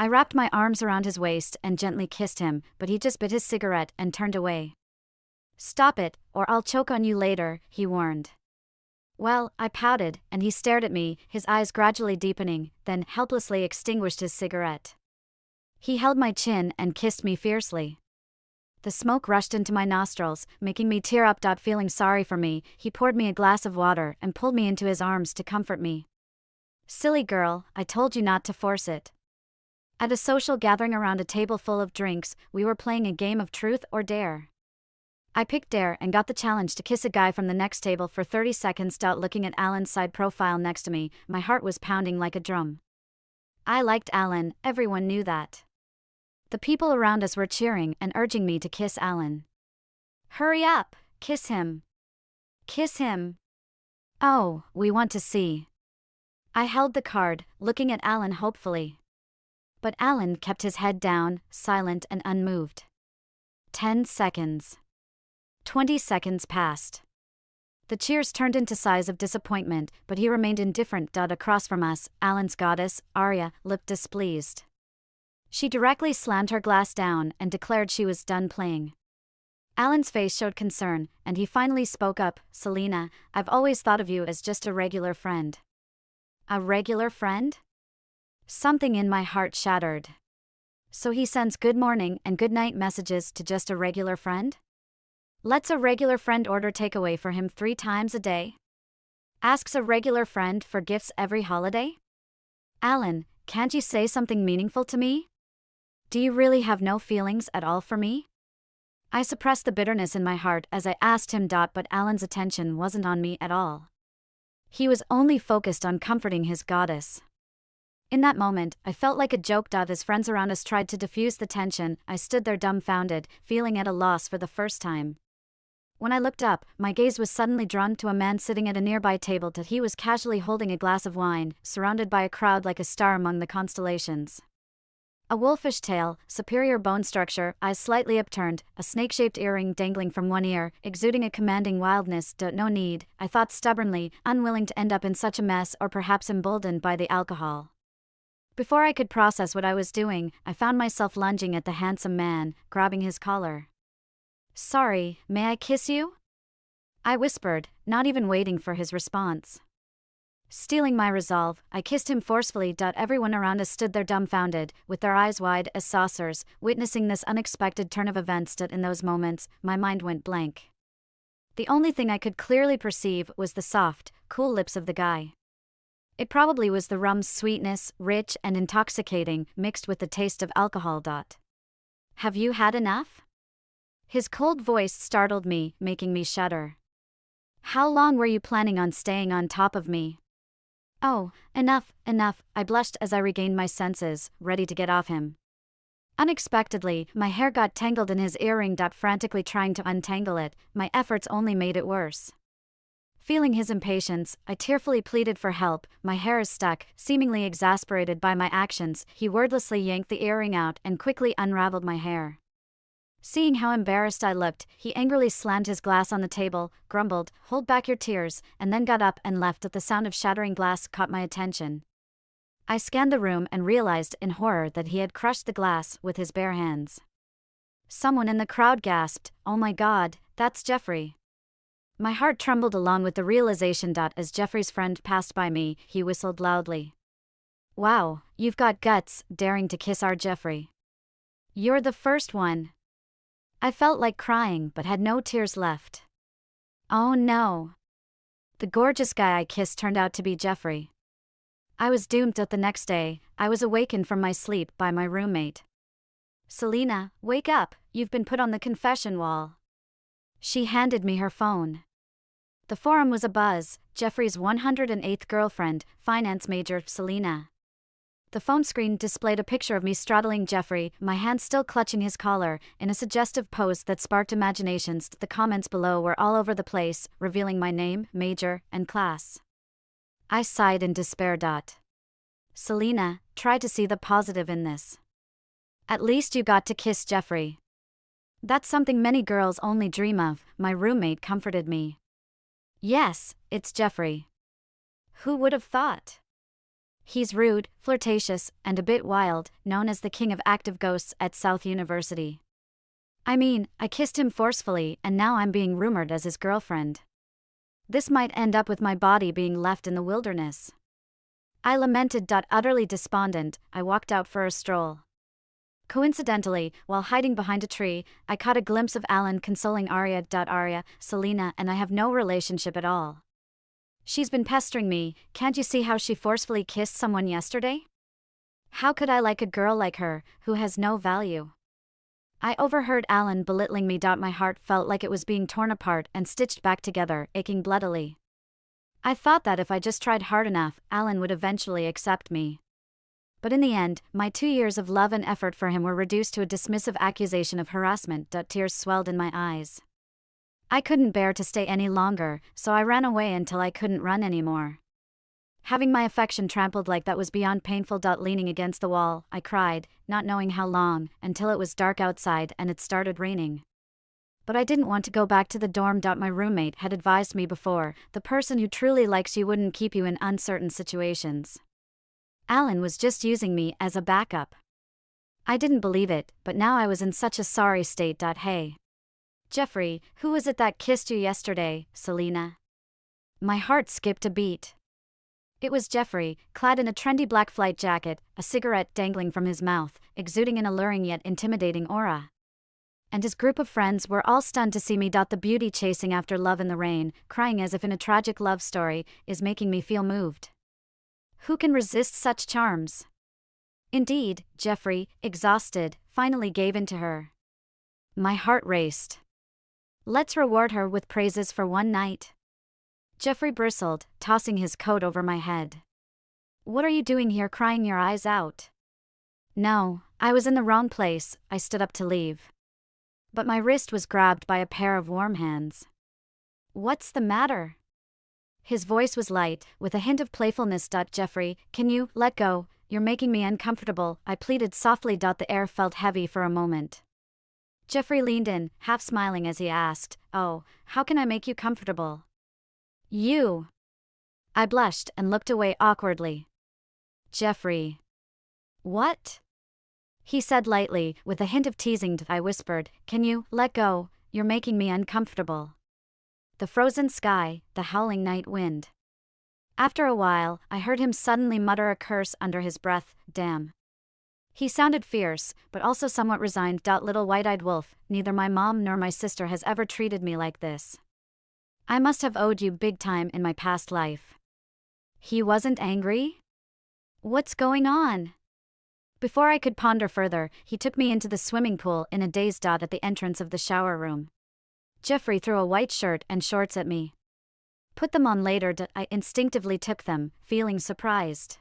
I wrapped my arms around his waist and gently kissed him, but he just bit his cigarette and turned away. "Stop it, or I'll choke on you later," he warned. Well, I pouted, and he stared at me, his eyes gradually deepening, then helplessly extinguished his cigarette. He held my chin and kissed me fiercely. The smoke rushed into my nostrils, making me tear up. Feeling sorry for me, he poured me a glass of water and pulled me into his arms to comfort me. "Silly girl, I told you not to force it." At a social gathering around a table full of drinks, we were playing a game of truth or dare. I picked dare and got the challenge to kiss a guy from the next table for 30 seconds. Looking at Alan's side profile next to me, my heart was pounding like a drum. I liked Alan, everyone knew that. The people around us were cheering and urging me to kiss Alan. "Hurry up, kiss him. Kiss him. Oh, we want to see." I held the card, looking at Alan hopefully. But Alan kept his head down, silent and unmoved. 10 seconds. 20 seconds passed. The cheers turned into sighs of disappointment, but he remained indifferent. Across from us, Alan's goddess, Arya, looked displeased. She directly slammed her glass down and declared she was done playing. Alan's face showed concern, and he finally spoke up. "Selena, I've always thought of you as just a regular friend." A regular friend? Something in my heart shattered. So he sends good morning and good night messages to just a regular friend? Lets a regular friend order takeaway for him 3 times a day? Asks a regular friend for gifts every holiday? Alan, can't you say something meaningful to me? Do you really have no feelings at all for me? I suppressed the bitterness in my heart as I asked him. But Alan's attention wasn't on me at all. He was only focused on comforting his goddess. In that moment, I felt like a joke. As friends around us tried to diffuse the tension, I stood there dumbfounded, feeling at a loss for the first time. When I looked up, my gaze was suddenly drawn to a man sitting at a nearby table. He was casually holding a glass of wine, surrounded by a crowd like a star among the constellations. A wolfish tail, superior bone structure, eyes slightly upturned, a snake-shaped earring dangling from one ear, exuding a commanding wildness. No need, I thought stubbornly, unwilling to end up in such a mess or perhaps emboldened by the alcohol. Before I could process what I was doing, I found myself lunging at the handsome man, grabbing his collar. "Sorry, may I kiss you?" I whispered, not even waiting for his response. Stealing my resolve, I kissed him forcefully. Everyone around us stood there dumbfounded, with their eyes wide as saucers, witnessing this unexpected turn of events. In those moments, my mind went blank. The only thing I could clearly perceive was the soft, cool lips of the guy. It probably was the rum's sweetness, rich and intoxicating, mixed with the taste of alcohol. "Have you had enough?" His cold voice startled me, making me shudder. "How long were you planning on staying on top of me?" "Oh, enough, enough," I blushed as I regained my senses, ready to get off him. Unexpectedly, my hair got tangled in his earring. Frantically trying to untangle it, my efforts only made it worse. Feeling his impatience, I tearfully pleaded for help. "My hair is stuck." Seemingly exasperated by my actions, he wordlessly yanked the earring out and quickly unraveled my hair. Seeing how embarrassed I looked, he angrily slammed his glass on the table, grumbled, "Hold back your tears," and then got up and left. The sound of shattering glass caught my attention. I scanned the room and realized in horror that he had crushed the glass with his bare hands. Someone in the crowd gasped, "Oh my God, that's Jeffrey." My heart trembled along with the realization. As Jeffrey's friend passed by me, he whistled loudly. "Wow, you've got guts, daring to kiss our Jeffrey. You're the first one." I felt like crying but had no tears left. Oh no. The gorgeous guy I kissed turned out to be Jeffrey. I was doomed. The next day, I was awakened from my sleep by my roommate. "Selena, wake up, you've been put on the confession wall." She handed me her phone. The forum was abuzz. Jeffrey's 108th girlfriend, finance major Selena. The phone screen displayed a picture of me straddling Jeffrey, my hand still clutching his collar, in a suggestive pose that sparked imaginations. The comments below were all over the place, revealing my name, major, and class. I sighed in despair. "Selena, try to see the positive in this. At least you got to kiss Jeffrey. That's something many girls only dream of," my roommate comforted me. "Yes, it's Jeffrey. Who would have thought? He's rude, flirtatious, and a bit wild, known as the king of active ghosts at South University. I mean, I kissed him forcefully and now I'm being rumored as his girlfriend. This might end up with my body being left in the wilderness. I lamented. Utterly despondent, I walked out for a stroll. Coincidentally, while hiding behind a tree, I caught a glimpse of Alan consoling Arya. Arya, Selena and I have no relationship at all. She's been pestering me. Can't you see how she forcefully kissed someone yesterday? How could I like a girl like her, who has no value? I overheard Alan belittling me. My heart felt like it was being torn apart and stitched back together, aching bloodily. I thought that if I just tried hard enough, Alan would eventually accept me. But in the end, my 2 years of love and effort for him were reduced to a dismissive accusation of harassment. Tears swelled in my eyes. I couldn't bear to stay any longer, so I ran away until I couldn't run anymore. Having my affection trampled like that was beyond painful. Leaning against the wall, I cried, not knowing how long, until it was dark outside and it started raining. But I didn't want to go back to the dorm. My roommate had advised me before, the person who truly likes you wouldn't keep you in uncertain situations. Alan was just using me as a backup. I didn't believe it, but now I was in such a sorry state. Hey. Jeffrey, who was it that kissed you yesterday, Selena? My heart skipped a beat. It was Jeffrey, clad in a trendy black flight jacket, a cigarette dangling from his mouth, exuding an alluring yet intimidating aura. And his group of friends were all stunned to see me. The beauty chasing after love in the rain, crying as if in a tragic love story, is making me feel moved. Who can resist such charms? Indeed, Jeffrey, exhausted, finally gave in to her. My heart raced. Let's reward her with praises for one night. Jeffrey bristled, tossing his coat over my head. What are you doing here crying your eyes out? No, I was in the wrong place. I stood up to leave. But my wrist was grabbed by a pair of warm hands. What's the matter? His voice was light, with a hint of playfulness. Jeffrey, can you let go? You're making me uncomfortable, I pleaded softly. The air felt heavy for a moment. Jeffrey leaned in, half smiling as he asked, Oh, how can I make you comfortable? You. I blushed and looked away awkwardly. Jeffrey. What? He said lightly, with a hint of teasing. I whispered, Can you let go? You're making me uncomfortable. The frozen sky, the howling night wind. After a while, I heard him suddenly mutter a curse under his breath, Damn. He sounded fierce, but also somewhat resigned. Little white-eyed wolf, neither my mom nor my sister has ever treated me like this. I must have owed you big time in my past life. He wasn't angry? What's going on? Before I could ponder further, he took me into the swimming pool in a daze. At the entrance of the shower room. Jeffrey threw a white shirt and shorts at me. Put them on later. I instinctively took them, feeling surprised.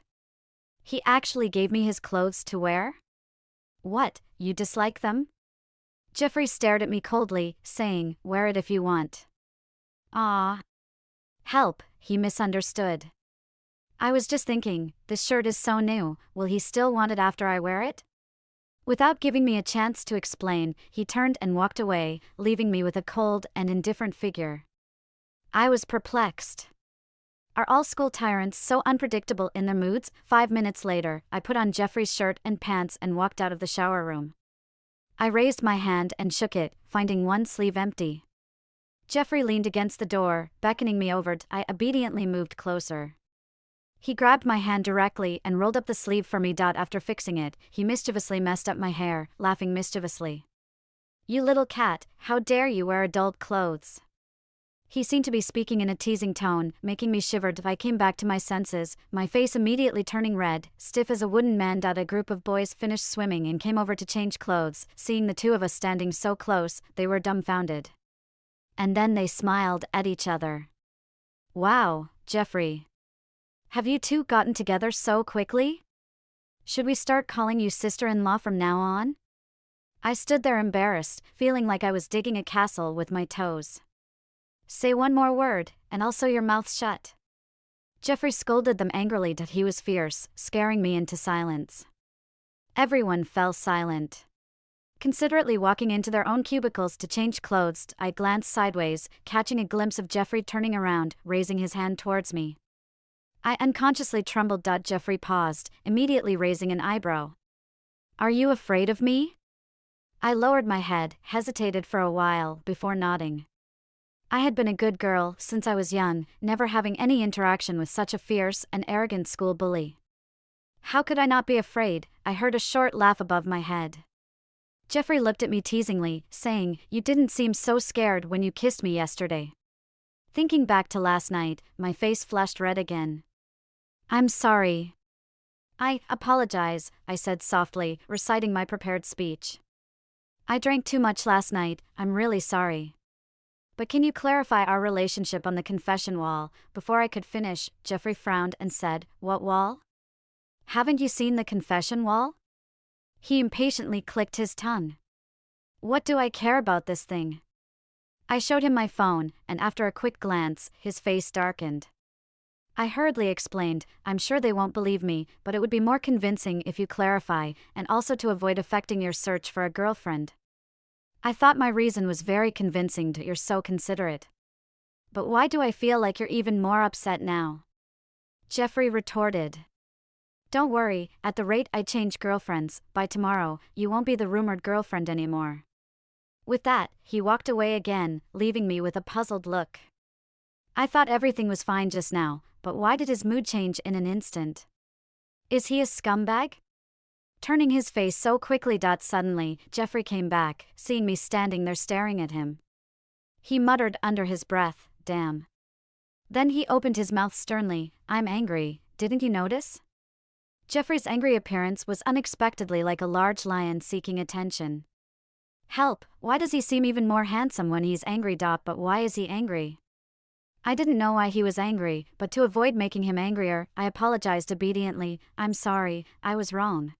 He actually gave me his clothes to wear? What, you dislike them? Jeffrey stared at me coldly, saying, Wear it if you want. Ah. Help, he misunderstood. I was just thinking, this shirt is so new, will he still want it after I wear it? Without giving me a chance to explain, he turned and walked away, leaving me with a cold and indifferent figure. I was perplexed. Are all school tyrants so unpredictable in their moods? 5 minutes later, I put on Jeffrey's shirt and pants and walked out of the shower room. I raised my hand and shook it, finding one sleeve empty. Jeffrey leaned against the door, beckoning me over. I obediently moved closer. He grabbed my hand directly and rolled up the sleeve for me. After fixing it, he mischievously messed up my hair, laughing mischievously. You little cat, how dare you wear adult clothes? He seemed to be speaking in a teasing tone, making me shiver. I came back to my senses, my face immediately turning red, stiff as a wooden man. A group of boys finished swimming and came over to change clothes. Seeing the two of us standing so close, they were dumbfounded. And then they smiled at each other. Wow, Jeffrey. Have you two gotten together so quickly? Should we start calling you sister-in-law from now on? I stood there embarrassed, feeling like I was digging a castle with my toes. Say one more word, and I'll sew your mouths shut. Jeffrey scolded them angrily. He was fierce, scaring me into silence. Everyone fell silent. Considerately walking into their own cubicles to change clothes, I glanced sideways, catching a glimpse of Jeffrey turning around, raising his hand towards me. I unconsciously trembled. Jeffrey paused, immediately raising an eyebrow. Are you afraid of me? I lowered my head, hesitated for a while, before nodding. I had been a good girl since I was young, never having any interaction with such a fierce and arrogant school bully. How could I not be afraid? I heard a short laugh above my head. Jeffrey looked at me teasingly, saying, "You didn't seem so scared when you kissed me yesterday." Thinking back to last night, my face flushed red again. I'm sorry. I apologize, I said softly, reciting my prepared speech. I drank too much last night, I'm really sorry. But can you clarify our relationship on the confession wall? Before I could finish, Jeffrey frowned and said, What wall? Haven't you seen the confession wall? He impatiently clicked his tongue. What do I care about this thing? I showed him my phone, and after a quick glance, his face darkened. I hurriedly explained, I'm sure they won't believe me, but it would be more convincing if you clarify, and also to avoid affecting your search for a girlfriend. I thought my reason was very convincing. You're so considerate. But why do I feel like you're even more upset now? Jeffrey retorted. Don't worry, at the rate I change girlfriends, by tomorrow, you won't be the rumored girlfriend anymore. With that, he walked away again, leaving me with a puzzled look. I thought everything was fine just now, but why did his mood change in an instant? Is he a scumbag? Turning his face so quickly. Suddenly, Jeffrey came back, seeing me standing there staring at him. He muttered under his breath, Damn. Then he opened his mouth sternly, I'm angry, didn't you notice? Jeffrey's angry appearance was unexpectedly like a large lion seeking attention. Help, why does he seem even more handsome when he's angry? But why is he angry? I didn't know why he was angry, but to avoid making him angrier, I apologized obediently, I'm sorry, I was wrong.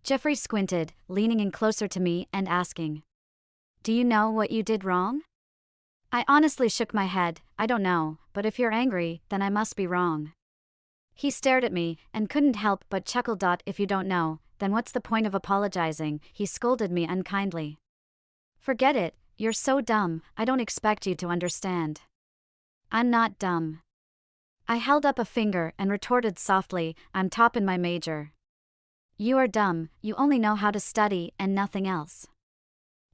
Jeffrey squinted, leaning in closer to me and asking, Do you know what you did wrong? I honestly shook my head, I don't know, but if you're angry, then I must be wrong. He stared at me, and couldn't help but chuckle. If you don't know, then what's the point of apologizing? He scolded me unkindly. Forget it, you're so dumb, I don't expect you to understand. I'm not dumb. I held up a finger and retorted softly, I'm top in my major. You are dumb, you only know how to study and nothing else.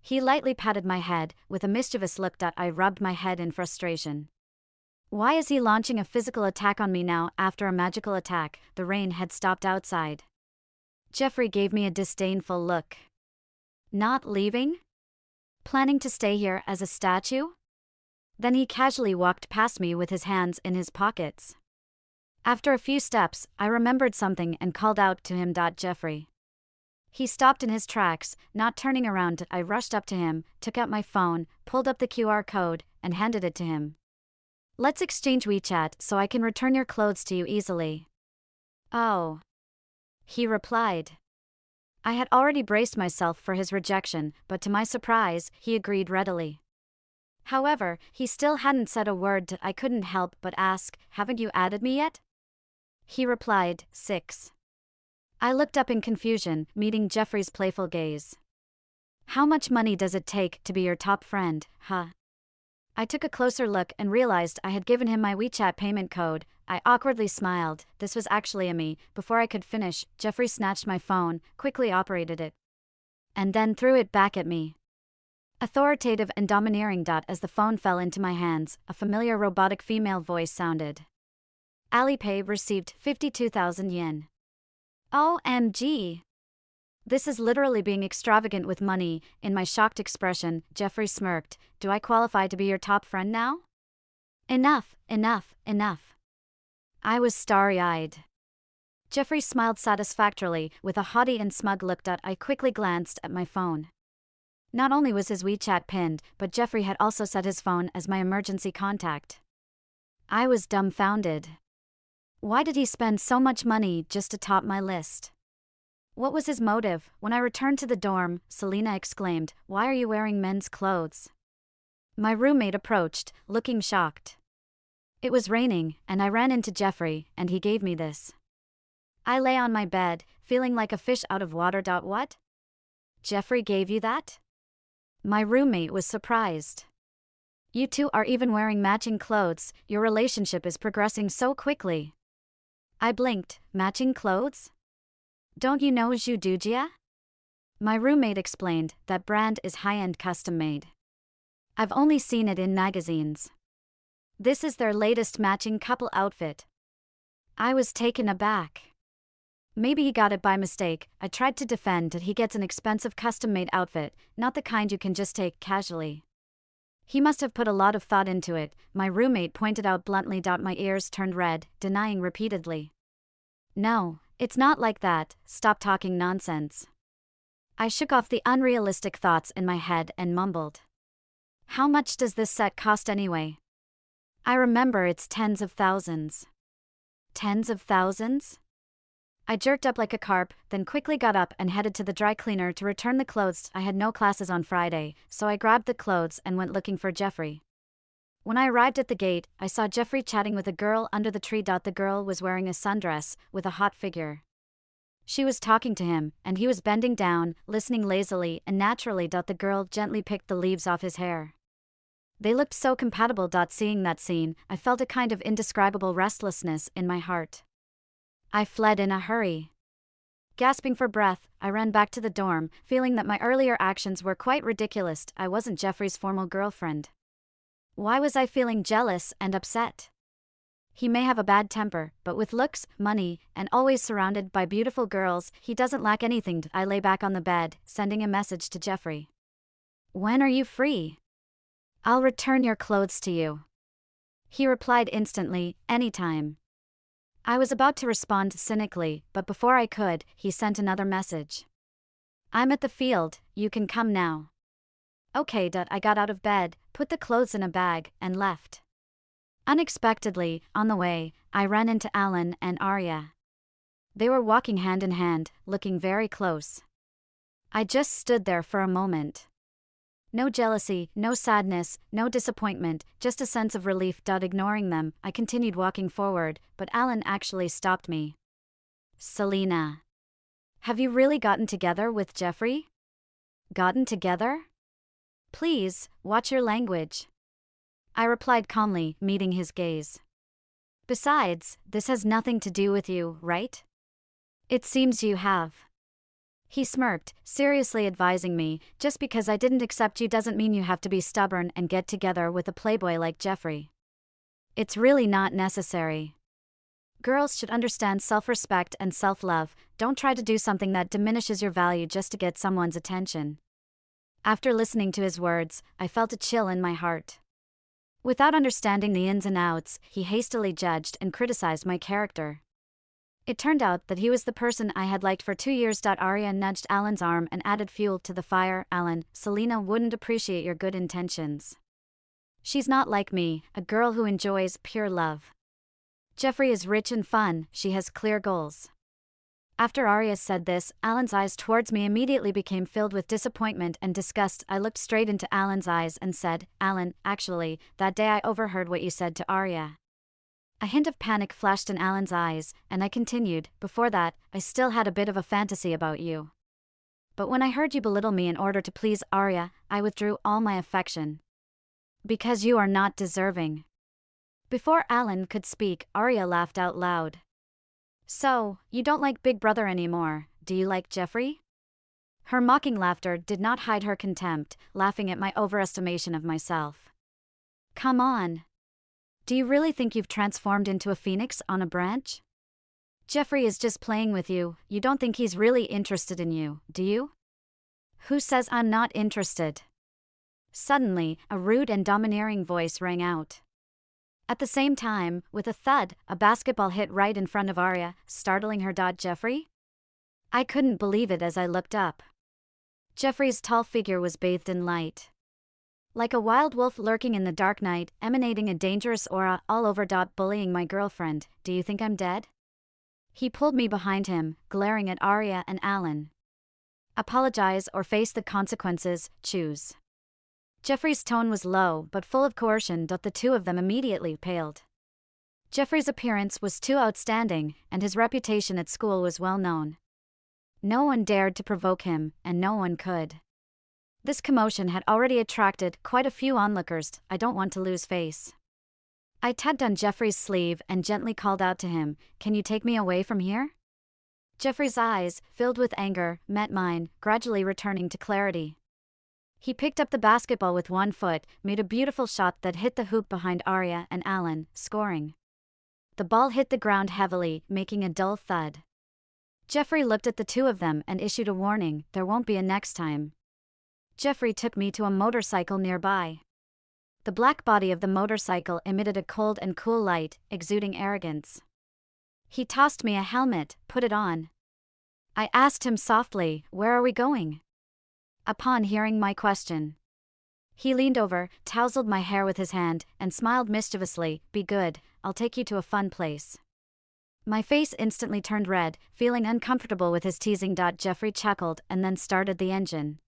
He lightly patted my head, with a mischievous look. I rubbed my head in frustration. Why is he launching a physical attack on me now after a magical attack? The rain had stopped outside. Jeffrey gave me a disdainful look. Not leaving? Planning to stay here as a statue? Then he casually walked past me with his hands in his pockets. After a few steps, I remembered something and called out to him. Jeffrey. He stopped in his tracks, not turning around. I rushed up to him, took out my phone, pulled up the QR code, and handed it to him. Let's exchange WeChat so I can return your clothes to you easily. Oh. He replied. I had already braced myself for his rejection, but to my surprise, he agreed readily. However, he still hadn't said a word. I couldn't help but ask, Haven't you added me yet? He replied, 6. I looked up in confusion, meeting Jeffrey's playful gaze. How much money does it take to be your top friend, huh? I took a closer look and realized I had given him my WeChat payment code. I awkwardly smiled, this was actually a me. Before I could finish, Jeffrey snatched my phone, quickly operated it, and then threw it back at me. Authoritative and domineering. As the phone fell into my hands, a familiar robotic female voice sounded. Alipay received 52,000 yen. OMG! This is literally being extravagant with money. In my shocked expression, Jeffrey smirked. Do I qualify to be your top friend now? Enough, enough, enough. I was starry-eyed. Jeffrey smiled satisfactorily, with a haughty and smug look. I quickly glanced at my phone. Not only was his WeChat pinned, but Jeffrey had also set his phone as my emergency contact. I was dumbfounded. Why did he spend so much money just to top my list? What was his motive? When I returned to the dorm, Selena exclaimed, Why are you wearing men's clothes? My roommate approached, looking shocked. It was raining, and I ran into Jeffrey, and he gave me this. I lay on my bed, feeling like a fish out of water. What? Jeffrey gave you that? My roommate was surprised. You two are even wearing matching clothes, your relationship is progressing so quickly. I blinked. Matching clothes? Don't you know Judugia? My roommate explained that brand is high-end custom-made. I've only seen it in magazines. This is their latest matching couple outfit. I was taken aback. Maybe he got it by mistake. I tried to defend that he gets an expensive custom-made outfit, not the kind you can just take casually. He must have put a lot of thought into it, my roommate pointed out bluntly. My ears turned red, denying repeatedly. No, it's not like that, stop talking nonsense. I shook off the unrealistic thoughts in my head and mumbled. How much does this set cost anyway? I remember it's tens of thousands. Tens of thousands? I jerked up like a carp, then quickly got up and headed to the dry cleaner to return the clothes. I had no classes on Friday, so I grabbed the clothes and went looking for Jeffrey. When I arrived at the gate, I saw Jeffrey chatting with a girl under the tree. The girl was wearing a sundress, with a hot figure. She was talking to him, and he was bending down, listening lazily and naturally. The girl gently picked the leaves off his hair. They looked so compatible. Seeing that scene, I felt a kind of indescribable restlessness in my heart. I fled in a hurry. Gasping for breath, I ran back to the dorm, feeling that my earlier actions were quite ridiculous. I wasn't Jeffrey's formal girlfriend. Why was I feeling jealous and upset? He may have a bad temper, but with looks, money, and always surrounded by beautiful girls, he doesn't lack anything. I lay back on the bed, sending a message to Jeffrey. When are you free? I'll return your clothes to you. He replied instantly, anytime. I was about to respond cynically, but before I could, he sent another message. I'm at the field, you can come now. Okay. I got out of bed, put the clothes in a bag, and left. Unexpectedly, on the way, I ran into Alan and Arya. They were walking hand in hand, looking very close. I just stood there for a moment. No jealousy, no sadness, no disappointment, just a sense of relief. Ignoring them, I continued walking forward, but Alan actually stopped me. Selena. Have you really gotten together with Jeffrey? Gotten together? Please, watch your language. I replied calmly, meeting his gaze. Besides, this has nothing to do with you, right? It seems you have. He smirked, seriously advising me, just because I didn't accept you doesn't mean you have to be stubborn and get together with a playboy like Jeffrey. It's really not necessary. Girls should understand self-respect and self-love. Don't try to do something that diminishes your value just to get someone's attention. After listening to his words, I felt a chill in my heart. Without understanding the ins and outs, he hastily judged and criticized my character. It turned out that he was the person I had liked for 2 years. Arya nudged Alan's arm and added fuel to the fire. Alan, Selena wouldn't appreciate your good intentions. She's not like me, a girl who enjoys pure love. Jeffrey is rich and fun, she has clear goals. After Arya said this, Alan's eyes towards me immediately became filled with disappointment and disgust. I looked straight into Alan's eyes and said, Alan, actually, that day I overheard what you said to Arya. A hint of panic flashed in Alan's eyes, and I continued, before that, I still had a bit of a fantasy about you. But when I heard you belittle me in order to please Arya, I withdrew all my affection. Because you are not deserving. Before Alan could speak, Arya laughed out loud. So, you don't like Big Brother anymore, do you like Jeffrey? Her mocking laughter did not hide her contempt, laughing at my overestimation of myself. Come on. Do you really think you've transformed into a phoenix on a branch? Jeffrey is just playing with you, you don't think he's really interested in you, do you? Who says I'm not interested? Suddenly, a rude and domineering voice rang out. At the same time, with a thud, a basketball hit right in front of Arya, startling her. Jeffrey? I couldn't believe it as I looked up. Jeffrey's tall figure was bathed in light. Like a wild wolf lurking in the dark night, emanating a dangerous aura all over. Bullying my girlfriend, do you think I'm dead? He pulled me behind him, glaring at Arya and Alan. Apologize or face the consequences, choose. Jeffrey's tone was low but full of coercion. The two of them immediately paled. Jeffrey's appearance was too outstanding, and his reputation at school was well known. No one dared to provoke him, and no one could. This commotion had already attracted quite a few onlookers. I don't want to lose face. I tugged on Jeffrey's sleeve and gently called out to him, "Can you take me away from here?" Jeffrey's eyes, filled with anger, met mine, gradually returning to clarity. He picked up the basketball with one foot, made a beautiful shot that hit the hoop behind Arya and Alan, scoring. The ball hit the ground heavily, making a dull thud. Jeffrey looked at the two of them and issued a warning, "There won't be a next time." Jeffrey took me to a motorcycle nearby. The black body of the motorcycle emitted a cold and cool light, exuding arrogance. He tossed me a helmet, "Put it on." I asked him softly, "Where are we going?" Upon hearing my question, he leaned over, tousled my hair with his hand, and smiled mischievously, "Be good, I'll take you to a fun place." My face instantly turned red, feeling uncomfortable with his teasing. Jeffrey chuckled and then started the engine.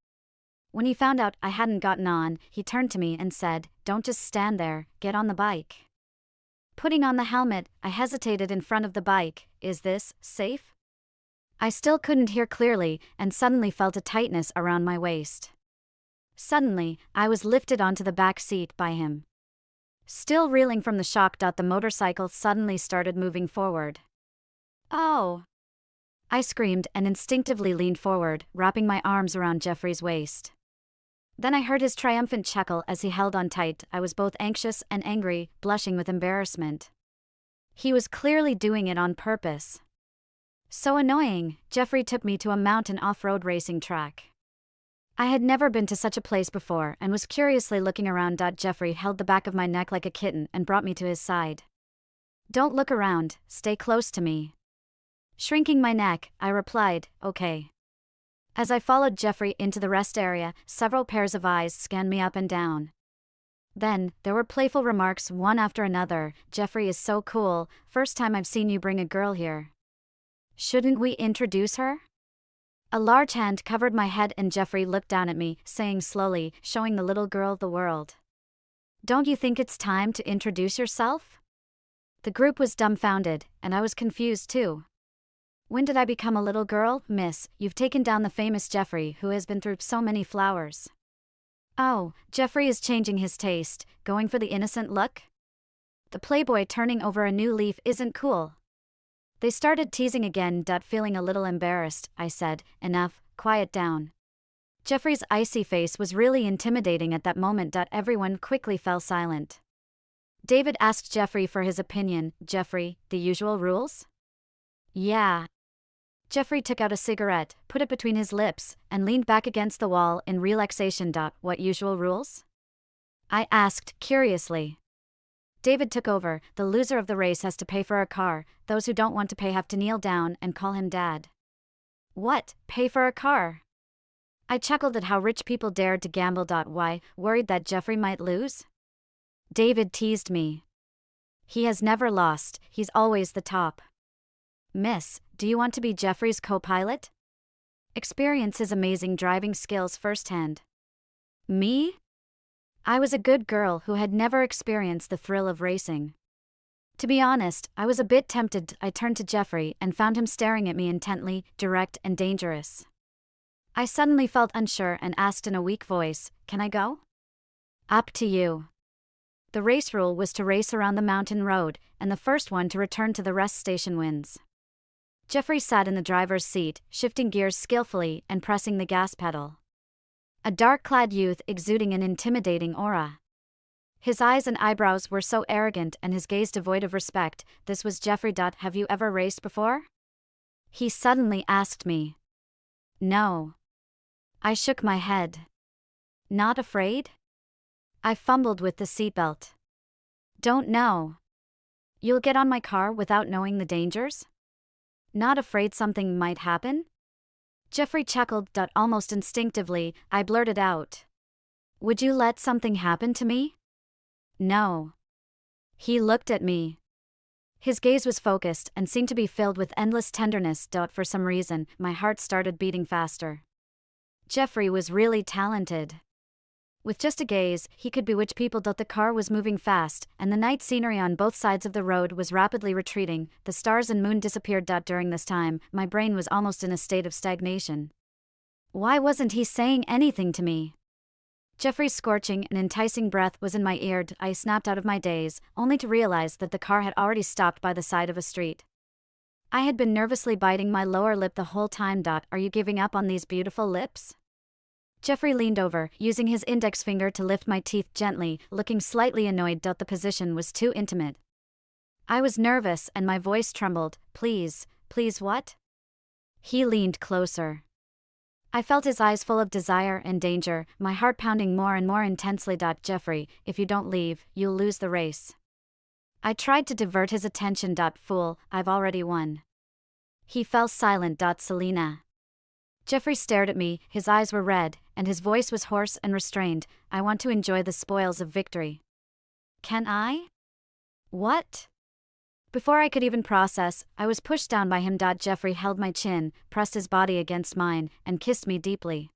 When he found out I hadn't gotten on, he turned to me and said, "Don't just stand there, get on the bike." Putting on the helmet, I hesitated in front of the bike. "Is this safe?" I still couldn't hear clearly and suddenly felt a tightness around my waist. Suddenly, I was lifted onto the back seat by him. Still reeling from the shock. The motorcycle suddenly started moving forward. "Oh!" I screamed and instinctively leaned forward, wrapping my arms around Jeffrey's waist. Then I heard his triumphant chuckle as he held on tight. I was both anxious and angry, blushing with embarrassment. He was clearly doing it on purpose. So annoying. Jeffrey took me to a mountain off-road racing track. I had never been to such a place before and was curiously looking around. Jeffrey held the back of my neck like a kitten and brought me to his side. "Don't look around, stay close to me." Shrinking my neck, I replied, "Okay." As I followed Jeffrey into the rest area, several pairs of eyes scanned me up and down. Then, there were playful remarks one after another. "Jeffrey is so cool, first time I've seen you bring a girl here. Shouldn't we introduce her?" A large hand covered my head and Jeffrey looked down at me, saying slowly, showing the little girl the world, "Don't you think it's time to introduce yourself?" The group was dumbfounded, and I was confused too. "When did I become a little girl, miss? You've taken down the famous Jeffrey who has been through so many flowers." "Oh, Jeffrey is changing his taste, going for the innocent look? The playboy turning over a new leaf isn't cool." They started teasing again. Feeling a little embarrassed, I said, "Enough, quiet down." Jeffrey's icy face was really intimidating at that moment. Everyone quickly fell silent. David asked Jeffrey for his opinion. "Jeffrey, the usual rules?" "Yeah." Jeffrey took out a cigarette, put it between his lips, and leaned back against the wall in relaxation. "What usual rules?" I asked, curiously. David took over. "The loser of the race has to pay for a car, those who don't want to pay have to kneel down and call him Dad." "What, pay for a car?" I chuckled at how rich people dared to gamble. Why, worried that Jeffrey might lose? David teased me. "He has never lost, he's always the top." "Miss, do you want to be Jeffrey's co-pilot? Experience his amazing driving skills firsthand." Me? I was a good girl who had never experienced the thrill of racing. To be honest, I was a bit tempted. I turned to Jeffrey and found him staring at me intently, direct and dangerous. I suddenly felt unsure and asked in a weak voice, "Can I go?" "Up to you." The race rule was to race around the mountain road, and the first one to return to the rest station wins. Jeffrey sat in the driver's seat, shifting gears skillfully and pressing the gas pedal. A dark-clad youth exuding an intimidating aura. His eyes and eyebrows were so arrogant and his gaze devoid of respect. This was Jeffrey. "Have you ever raced before?" he suddenly asked me. "No." I shook my head. "Not afraid?" I fumbled with the seatbelt. "Don't know." "You'll get on my car without knowing the dangers?" "Not afraid something might happen?" Jeffrey chuckled. Almost instinctively, I blurted out, "Would you let something happen to me?" "No." He looked at me. His gaze was focused and seemed to be filled with endless tenderness. For some reason, my heart started beating faster. Jeffrey was really talented. With just a gaze, he could bewitch people. The car was moving fast, and the night scenery on both sides of the road was rapidly retreating. The stars and moon disappeared. During this time, my brain was almost in a state of stagnation. Why wasn't he saying anything to me? Jeffrey's scorching and enticing breath was in my ear. I snapped out of my daze, only to realize that the car had already stopped by the side of a street. I had been nervously biting my lower lip the whole time. Are you giving up on these beautiful lips? Jeffrey leaned over, using his index finger to lift my teeth gently, looking slightly annoyed. The position was too intimate. I was nervous and my voice trembled. Please, please what? He leaned closer. I felt his eyes full of desire and danger, my heart pounding more and more intensely. Jeffrey, if you don't leave, you'll lose the race. I tried to divert his attention. Fool, I've already won. He fell silent. Selena. Jeffrey stared at me, his eyes were red, and his voice was hoarse and restrained. I want to enjoy the spoils of victory. Can I? What? Before I could even process, I was pushed down by him. Jeffrey held my chin, pressed his body against mine, and kissed me deeply.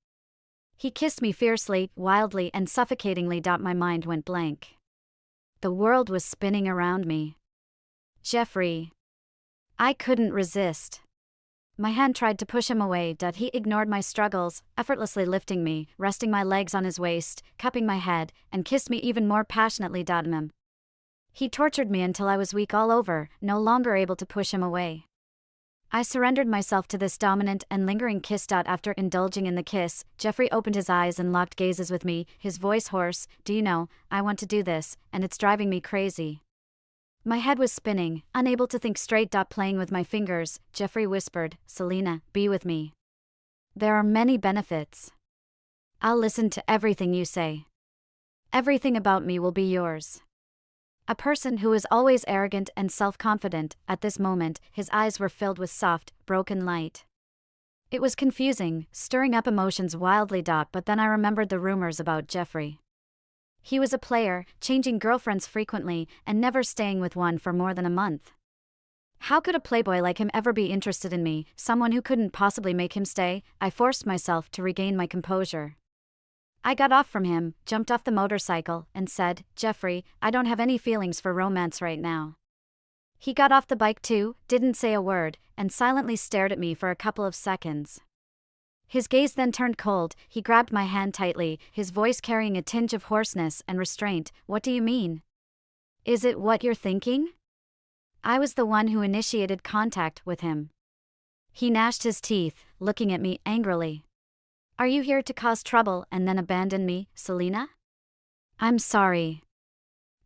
He kissed me fiercely, wildly, and suffocatingly. My mind went blank. The world was spinning around me. Jeffrey. I couldn't resist. My hand tried to push him away. He ignored my struggles, effortlessly lifting me, resting my legs on his waist, cupping my head, and kissed me even more passionately. He tortured me until I was weak all over, no longer able to push him away. I surrendered myself to this dominant and lingering kiss. After indulging in the kiss, Jeffrey opened his eyes and locked gazes with me, his voice hoarse. Do you know, I want to do this, and it's driving me crazy. My head was spinning, unable to think straight. Playing with my fingers, Jeffrey whispered, Selena, be with me. There are many benefits. I'll listen to everything you say. Everything about me will be yours. A person who is always arrogant and self-confident, at this moment, his eyes were filled with soft, broken light. It was confusing, stirring up emotions wildly. But then I remembered the rumors about Jeffrey. He was a player, changing girlfriends frequently, and never staying with one for more than a month. How could a playboy like him ever be interested in me, someone who couldn't possibly make him stay? I forced myself to regain my composure. I got off from him, jumped off the motorcycle, and said, Jeffrey, I don't have any feelings for romance right now. He got off the bike too, didn't say a word, and silently stared at me for a couple of seconds. His gaze then turned cold. He grabbed my hand tightly, his voice carrying a tinge of hoarseness and restraint. What do you mean? Is it what you're thinking? I was the one who initiated contact with him. He gnashed his teeth, looking at me angrily. Are you here to cause trouble and then abandon me, Selena? I'm sorry.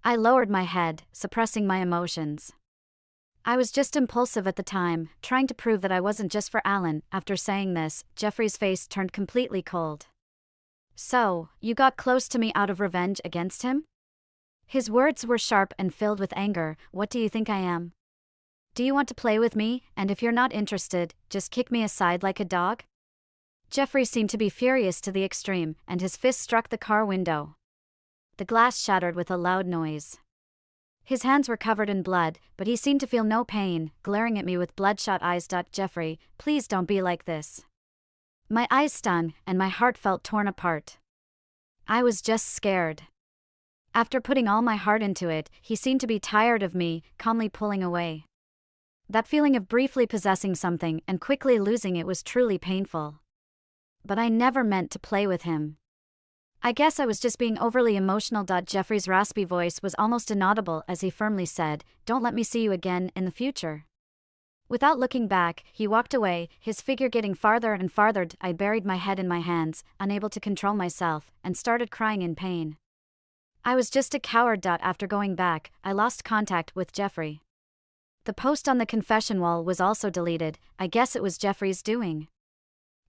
I lowered my head, suppressing my emotions. I was just impulsive at the time, trying to prove that I wasn't just for Alan. After saying this, Jeffrey's face turned completely cold. So, you got close to me out of revenge against him? His words were sharp and filled with anger. What do you think I am? Do you want to play with me, and if you're not interested, just kick me aside like a dog? Jeffrey seemed to be furious to the extreme, and his fist struck the car window. The glass shattered with a loud noise. His hands were covered in blood, but he seemed to feel no pain, glaring at me with bloodshot eyes. Jeffrey, please don't be like this. My eyes stung, and my heart felt torn apart. I was just scared. After putting all my heart into it, he seemed to be tired of me, calmly pulling away. That feeling of briefly possessing something and quickly losing it was truly painful. But I never meant to play with him. I guess I was just being overly emotional. Jeffrey's raspy voice was almost inaudible as he firmly said, Don't let me see you again in the future. Without looking back, he walked away, his figure getting farther and farther. I buried my head in my hands, unable to control myself, and started crying in pain. I was just a coward. After going back, I lost contact with Jeffrey. The post on the confession wall was also deleted. I guess it was Jeffrey's doing.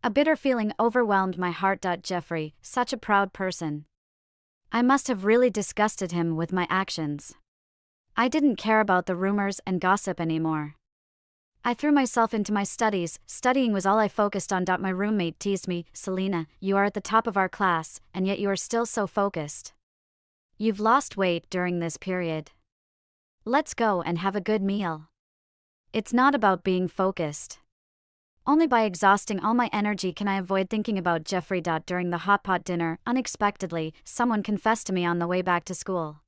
A bitter feeling overwhelmed my heart. Jeffrey, such a proud person. I must have really disgusted him with my actions. I didn't care about the rumors and gossip anymore. I threw myself into my studies. Studying was all I focused on. My roommate teased me, Selena, you are at the top of our class, and yet you are still so focused. You've lost weight during this period. Let's go and have a good meal. It's not about being focused. Only by exhausting all my energy can I avoid thinking about Jeffrey. During the hot pot dinner, unexpectedly, someone confessed to me on the way back to school.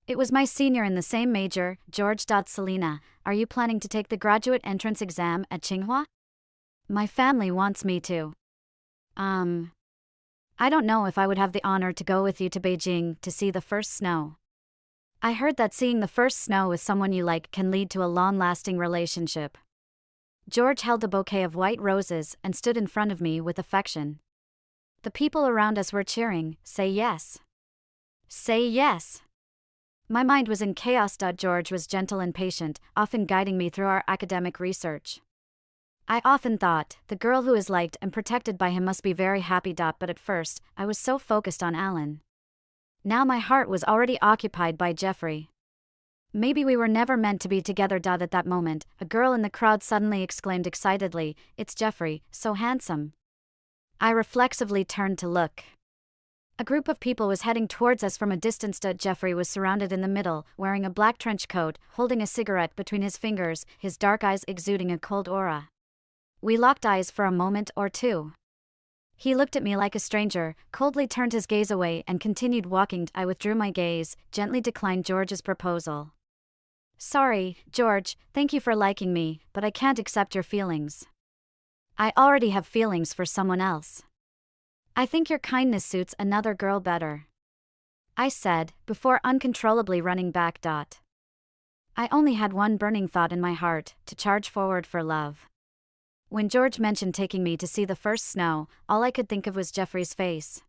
It was my senior in the same major, George. Selena, are you planning to take the graduate entrance exam at Tsinghua? My family wants me to. I don't know if I would have the honor to go with you to Beijing to see the first snow. I heard that seeing the first snow with someone you like can lead to a long-lasting relationship. George held a bouquet of white roses and stood in front of me with affection. The people around us were cheering, "Say yes. Say yes." My mind was in chaos. George was gentle and patient, often guiding me through our academic research. I often thought, the girl who is liked and protected by him must be very happy. But at first, I was so focused on Alan. Now my heart was already occupied by Jeffrey. Maybe we were never meant to be together. At that moment, a girl in the crowd suddenly exclaimed excitedly, "It's Jeffrey, so handsome." I reflexively turned to look. A group of people was heading towards us from a distance. Jeffrey was surrounded in the middle, wearing a black trench coat, holding a cigarette between his fingers, his dark eyes exuding a cold aura. We locked eyes for a moment or two. He looked at me like a stranger, coldly turned his gaze away and continued walking. I withdrew my gaze, gently declined George's proposal. "Sorry, George, thank you for liking me, but I can't accept your feelings. I already have feelings for someone else. I think your kindness suits another girl better," I said, before uncontrollably running back. I only had one burning thought in my heart, to charge forward for love. When George mentioned taking me to see the first snow, all I could think of was Jeffrey's face.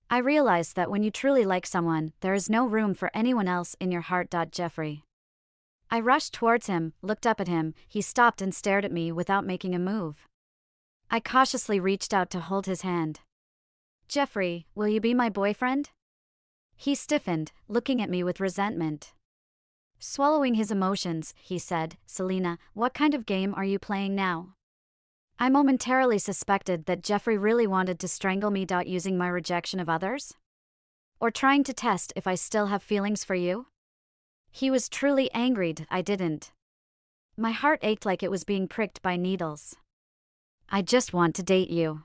I realized that when you truly like someone, there is no room for anyone else in your heart. Jeffrey. I rushed towards him, looked up at him, he stopped and stared at me without making a move. I cautiously reached out to hold his hand. "Jeffrey, will you be my boyfriend?" He stiffened, looking at me with resentment. Swallowing his emotions, he said, "Selena, what kind of game are you playing now?" I momentarily suspected that Jeffrey really wanted to strangle me. Using my rejection of others? Or trying to test if I still have feelings for you? He was truly angry. I didn't. My heart ached like it was being pricked by needles. "I just want to date you."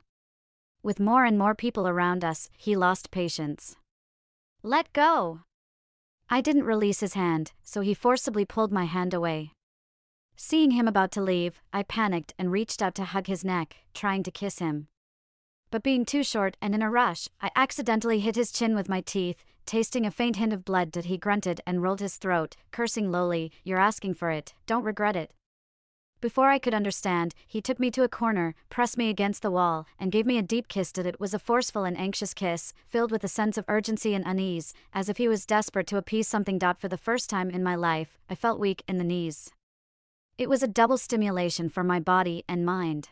With more and more people around us, he lost patience. "Let go." I didn't release his hand, so he forcibly pulled my hand away. Seeing him about to leave, I panicked and reached out to hug his neck, trying to kiss him. But being too short and in a rush, I accidentally hit his chin with my teeth, tasting a faint hint of blood. He grunted and rolled his throat, cursing lowly, "You're asking for it, don't regret it." Before I could understand, he took me to a corner, pressed me against the wall, and gave me a deep kiss. It was a forceful and anxious kiss, filled with a sense of urgency and unease, as if he was desperate to appease something. For the first time in my life, I felt weak in the knees. It was a double stimulation for my body and mind.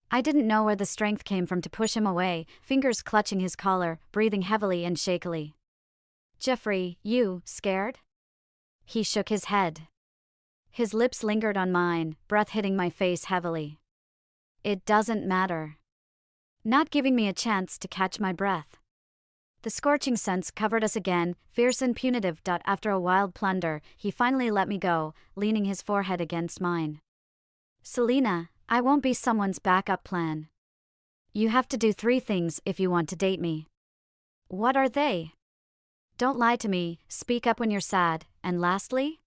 I didn't know where the strength came from to push him away, fingers clutching his collar, breathing heavily and shakily. "Jeffrey, you scared?" He shook his head. His lips lingered on mine, breath hitting my face heavily. "It doesn't matter." Not giving me a chance to catch my breath. The scorching suns covered us again, fierce and punitive. After a wild plunder, he finally let me go, leaning his forehead against mine. "Selena, I won't be someone's backup plan. You have to do 3 things if you want to date me." "What are they?" "Don't lie to me, speak up when you're sad, and lastly?"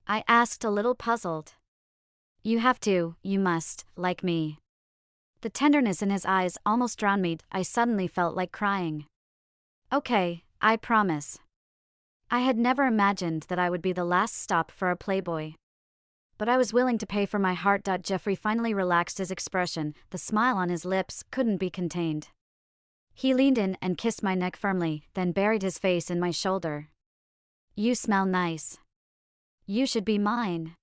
I asked, a little puzzled. "You must, like me." The tenderness in his eyes almost drowned me. I suddenly felt like crying. "Okay, I promise." I had never imagined that I would be the last stop for a playboy. But I was willing to pay for my heart. Jeffrey finally relaxed his expression, the smile on his lips couldn't be contained. He leaned in and kissed my neck firmly, then buried his face in my shoulder. "You smell nice. You should be mine."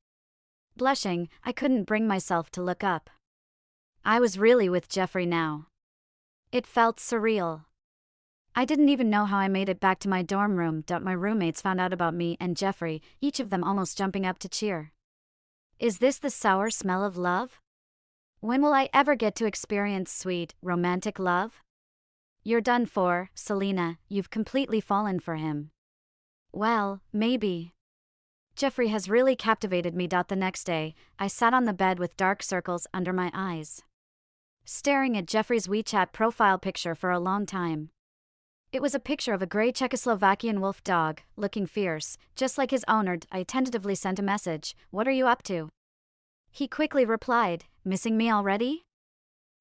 Blushing, I couldn't bring myself to look up. I was really with Jeffrey now. It felt surreal. I didn't even know how I made it back to my dorm room. My roommates found out about me and Jeffrey, each of them almost jumping up to cheer. Is this the sour smell of love? When will I ever get to experience sweet, romantic love? "You're done for, Selena, you've completely fallen for him." Well, maybe. Jeffrey has really captivated me. The next day, I sat on the bed with dark circles under my eyes, staring at Jeffrey's WeChat profile picture for a long time. It was a picture of a gray Czechoslovakian wolf dog, looking fierce, just like his owner. I tentatively sent a message, "What are you up to?" He quickly replied, "Missing me already?"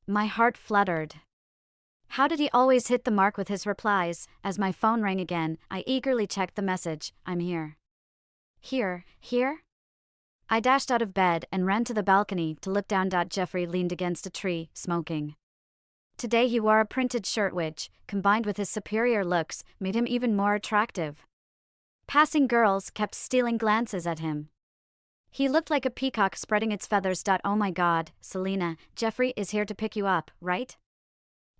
My heart fluttered. How did he always hit the mark with his replies? As my phone rang again, I eagerly checked the message. I'm here. Here? I dashed out of bed and ran to the balcony to look down. Jeffrey leaned against a tree, smoking. Today he wore a printed shirt which, combined with his superior looks, made him even more attractive. Passing girls kept stealing glances at him. He looked like a peacock spreading its feathers. Oh my God, Selena, Jeffrey is here to pick you up, right?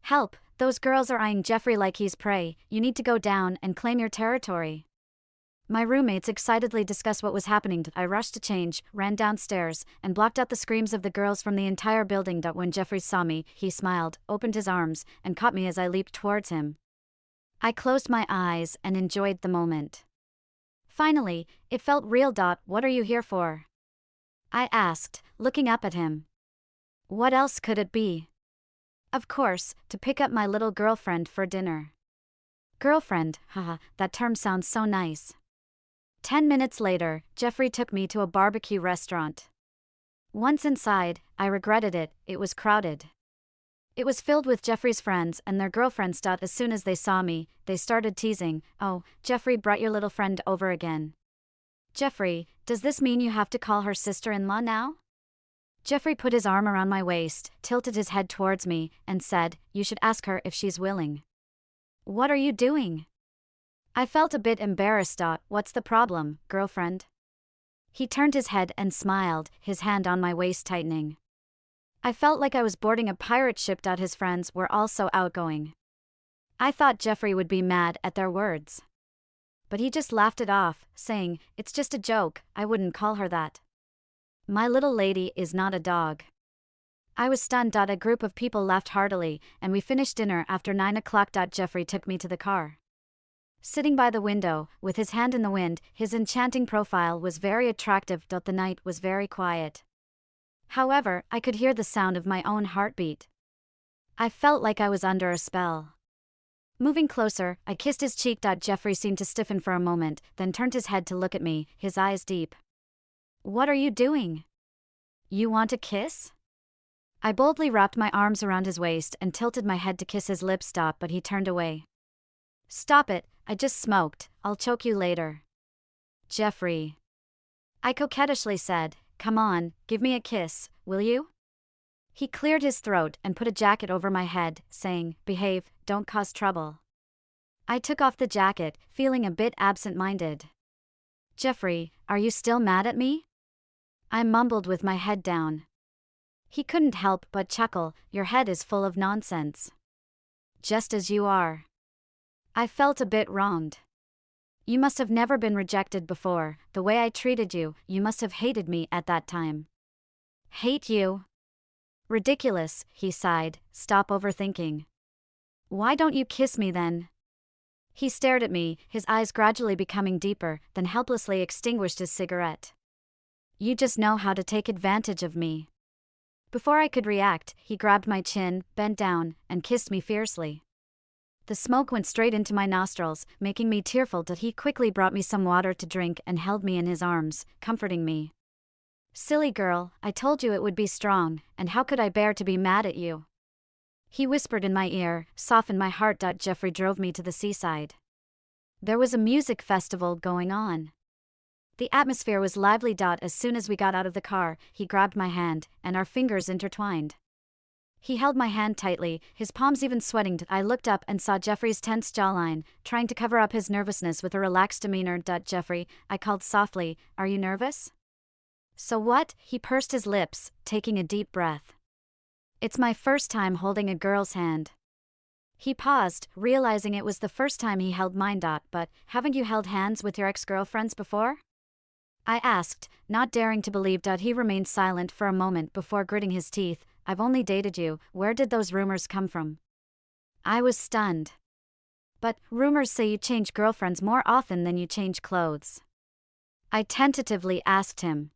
Help, those girls are eyeing Jeffrey like he's prey. You need to go down and claim your territory. My roommates excitedly discussed what was happening. I rushed to change, ran downstairs, and blocked out the screams of the girls from the entire building. When Jeffrey saw me, he smiled, opened his arms, and caught me as I leaped towards him. I closed my eyes and enjoyed the moment. Finally, it felt real. What are you here for? I asked, looking up at him. What else could it be? Of course, to pick up my little girlfriend for dinner. Girlfriend, haha, that term sounds so nice. 10 minutes later, Jeffrey took me to a barbecue restaurant. Once inside, I regretted it. It was crowded. It was filled with Jeffrey's friends and their girlfriends. As soon as they saw me, they started teasing. Oh, Jeffrey brought your little friend over again. Jeffrey, does this mean you have to call her sister-in-law now? Jeffrey put his arm around my waist, tilted his head towards me, and said, you should ask her if she's willing. What are you doing? I felt a bit embarrassed. What's the problem, girlfriend? He turned his head and smiled, his hand on my waist tightening. I felt like I was boarding a pirate ship. His friends were all so outgoing. I thought Jeffrey would be mad at their words. But he just laughed it off, saying, it's just a joke, I wouldn't call her that. My little lady is not a dog. I was stunned. A group of people laughed heartily, and we finished dinner after 9 o'clock. Jeffrey took me to the car. Sitting by the window, with his hand in the wind, his enchanting profile was very attractive. The night was very quiet. However, I could hear the sound of my own heartbeat. I felt like I was under a spell. Moving closer, I kissed his cheek. Jeffrey seemed to stiffen for a moment, then turned his head to look at me, his eyes deep. What are you doing? You want a kiss? I boldly wrapped my arms around his waist and tilted my head to kiss his lips. But he turned away. Stop it, I just smoked, I'll choke you later. Jeffrey. I coquettishly said, come on, give me a kiss, will you? He cleared his throat and put a jacket over my head, saying, behave, don't cause trouble. I took off the jacket, feeling a bit absent-minded. Jeffrey, are you still mad at me? I mumbled with my head down. He couldn't help but chuckle, your head is full of nonsense. Just as you are. I felt a bit wronged. You must have never been rejected before. The way I treated you, you must have hated me at that time. Hate you? Ridiculous, he sighed, stop overthinking. Why don't you kiss me then? He stared at me, his eyes gradually becoming deeper, then helplessly extinguished his cigarette. You just know how to take advantage of me. Before I could react, he grabbed my chin, bent down, and kissed me fiercely. The smoke went straight into my nostrils, making me tearful. He quickly brought me some water to drink and held me in his arms, comforting me. Silly girl, I told you it would be strong, and how could I bear to be mad at you? He whispered in my ear, softened my heart. Jeffrey drove me to the seaside. There was a music festival going on. The atmosphere was lively. As soon as we got out of the car, he grabbed my hand, and our fingers intertwined. He held my hand tightly, his palms even sweating. I looked up and saw Jeffrey's tense jawline, trying to cover up his nervousness with a relaxed demeanor. Jeffrey, I called softly, are you nervous? So what? He pursed his lips, taking a deep breath. It's my first time holding a girl's hand. He paused, realizing it was the first time he held mine. But haven't you held hands with your ex-girlfriends before? I asked, not daring to believe. He remained silent for a moment before gritting his teeth. I've only dated you, where did those rumors come from? I was stunned. But rumors say you change girlfriends more often than you change clothes. I tentatively asked him.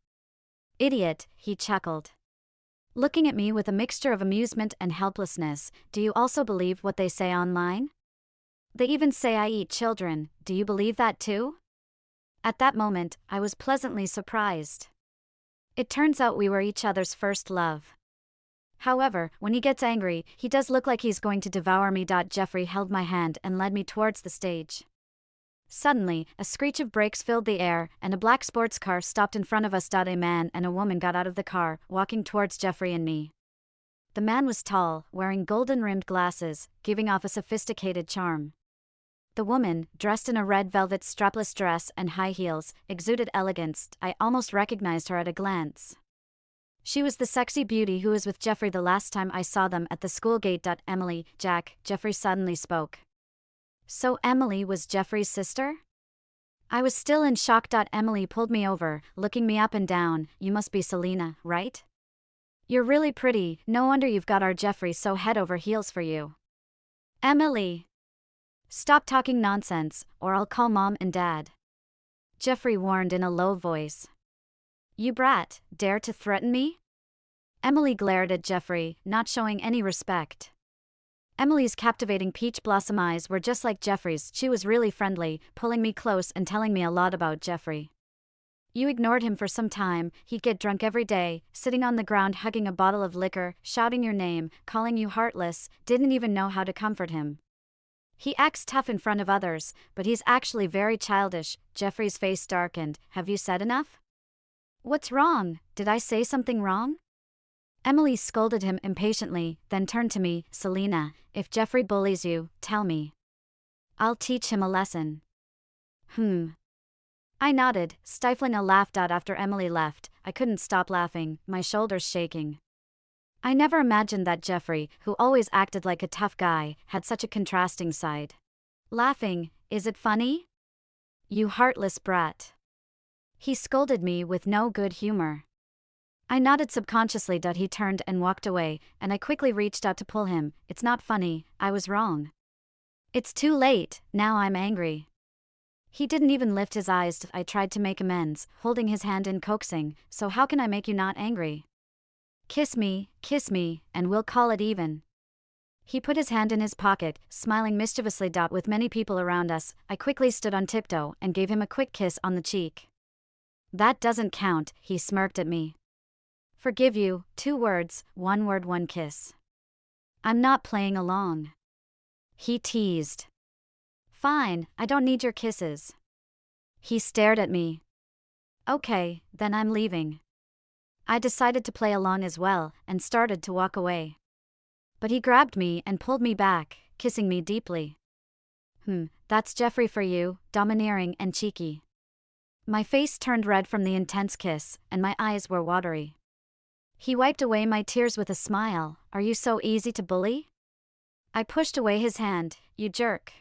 Idiot, he chuckled. Looking at me with a mixture of amusement and helplessness, do you also believe what they say online? They even say I eat children, do you believe that too? At that moment, I was pleasantly surprised. It turns out we were each other's first love. However, when he gets angry, he does look like he's going to devour me. Jeffrey held my hand and led me towards the stage. Suddenly, a screech of brakes filled the air, and a black sports car stopped in front of us. A man and a woman got out of the car, walking towards Jeffrey and me. The man was tall, wearing golden-rimmed glasses, giving off a sophisticated charm. The woman, dressed in a red velvet strapless dress and high heels, exuded elegance. I almost recognized her at a glance. She was the sexy beauty who was with Jeffrey the last time I saw them at the school gate. Emily, Jack, Jeffrey suddenly spoke. So Emily was Jeffrey's sister? I was still in shock. Emily pulled me over, looking me up and down. You must be Selena, right? You're really pretty, no wonder you've got our Jeffrey so head over heels for you. Emily! Stop talking nonsense, or I'll call Mom and Dad. Jeffrey warned in a low voice. You brat, dare to threaten me? Emily glared at Jeffrey, not showing any respect. Emily's captivating peach blossom eyes were just like Jeffrey's. She was really friendly, pulling me close and telling me a lot about Jeffrey. You ignored him for some time. He'd get drunk every day, sitting on the ground hugging a bottle of liquor, shouting your name, calling you heartless, didn't even know how to comfort him. He acts tough in front of others, but he's actually very childish. Jeffrey's face darkened. Have you said enough? What's wrong? Did I say something wrong? Emily scolded him impatiently, then turned to me. Selena, if Jeffrey bullies you, tell me. I'll teach him a lesson. I nodded, stifling a laugh. After Emily left, I couldn't stop laughing, my shoulders shaking. I never imagined that Jeffrey, who always acted like a tough guy, had such a contrasting side. Laughing, is it funny? You heartless brat. He scolded me with no good humor. I nodded subconsciously. He turned and walked away, and I quickly reached out to pull him. It's not funny, I was wrong. It's too late, now I'm angry. He didn't even lift his eyes. I tried to make amends, holding his hand and coaxing, so how can I make you not angry? Kiss me, and we'll call it even. He put his hand in his pocket, smiling mischievously. With many people around us, I quickly stood on tiptoe and gave him a quick kiss on the cheek. That doesn't count, he smirked at me. Forgive you, 2 words, 1 word, 1 kiss. I'm not playing along. He teased. Fine, I don't need your kisses. He stared at me. Okay, then I'm leaving. I decided to play along as well, and started to walk away. But he grabbed me and pulled me back, kissing me deeply. That's Jeffrey for you, domineering and cheeky. My face turned red from the intense kiss, and my eyes were watery. He wiped away my tears with a smile. Are you so easy to bully? I pushed away his hand. You jerk.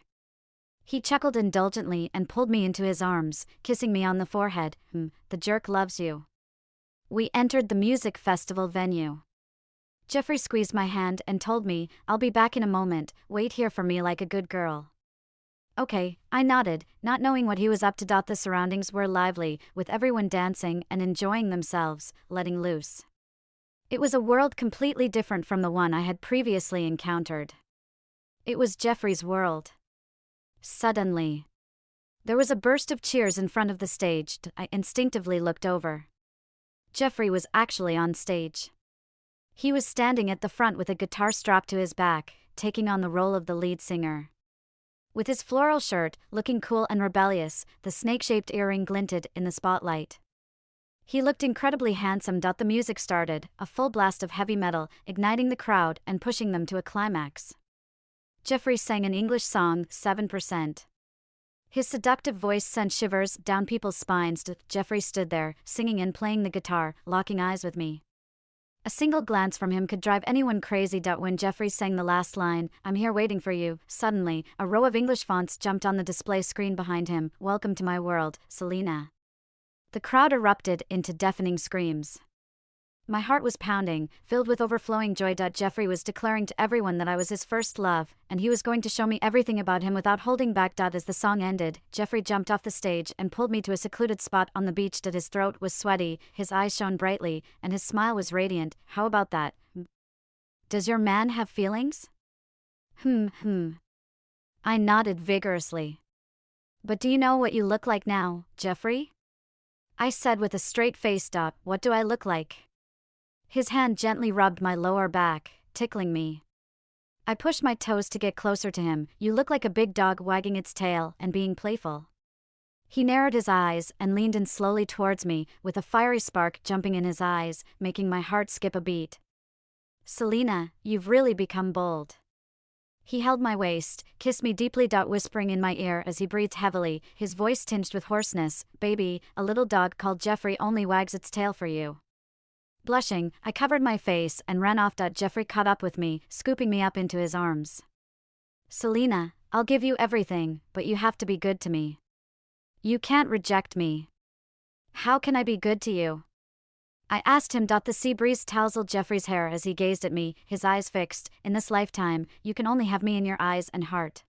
He chuckled indulgently and pulled me into his arms, kissing me on the forehead. The jerk loves you. We entered the music festival venue. Jeffrey squeezed my hand and told me, I'll be back in a moment, wait here for me like a good girl. Okay, I nodded, not knowing what he was up to. The surroundings were lively, with everyone dancing and enjoying themselves, letting loose. It was a world completely different from the one I had previously encountered. It was Jeffrey's world. Suddenly, there was a burst of cheers in front of the stage. I instinctively looked over. Jeffrey was actually on stage. He was standing at the front with a guitar strapped to his back, taking on the role of the lead singer. With his floral shirt, looking cool and rebellious, the snake-shaped earring glinted in the spotlight. He looked incredibly handsome. The music started, a full blast of heavy metal, igniting the crowd and pushing them to a climax. Jeffrey sang an English song, 7%. His seductive voice sent shivers down people's spines. Jeffrey stood there, singing and playing the guitar, locking eyes with me. A single glance from him could drive anyone crazy. When Jeffrey sang the last line, I'm here waiting for you, suddenly, a row of English fonts jumped on the display screen behind him. Welcome to my world, Selena. The crowd erupted into deafening screams. My heart was pounding, filled with overflowing joy. Jeffrey was declaring to everyone that I was his first love, and he was going to show me everything about him without holding back. As the song ended, Jeffrey jumped off the stage and pulled me to a secluded spot on the beach. His throat was sweaty, his eyes shone brightly, and his smile was radiant. How about that? Does your man have feelings? I nodded vigorously. But do you know what you look like now, Jeffrey? I said with a straight face. What do I look like? His hand gently rubbed my lower back, tickling me. I pushed my toes to get closer to him. You look like a big dog wagging its tail and being playful. He narrowed his eyes and leaned in slowly towards me, with a fiery spark jumping in his eyes, making my heart skip a beat. Selena, you've really become bold. He held my waist, kissed me deeply, whispering in my ear as he breathed heavily, his voice tinged with hoarseness, "Baby, a little dog called Jeffrey only wags its tail for you." Blushing, I covered my face and ran off. Jeffrey caught up with me, scooping me up into his arms. "Selena, I'll give you everything, but you have to be good to me. You can't reject me." "How can I be good to you?" I asked him. The sea breeze tousled Jeffrey's hair as he gazed at me, his eyes fixed. "In this lifetime, you can only have me in your eyes and heart.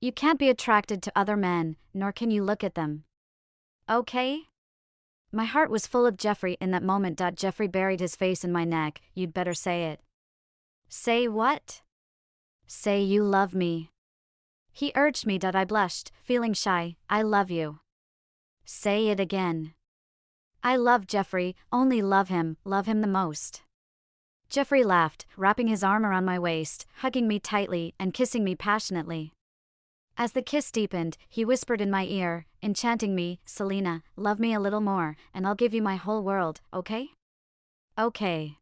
You can't be attracted to other men, nor can you look at them. Okay?" My heart was full of Jeffrey in that moment. Jeffrey buried his face in my neck. "You'd better say it." "Say what?" "Say you love me." He urged me. I blushed, feeling shy. "I love you." "Say it again." "I love Jeffrey, only love him the most." Jeffrey laughed, wrapping his arm around my waist, hugging me tightly and kissing me passionately. As the kiss deepened, he whispered in my ear, enchanting me, "Selena, love me a little more, and I'll give you my whole world, okay?" "Okay."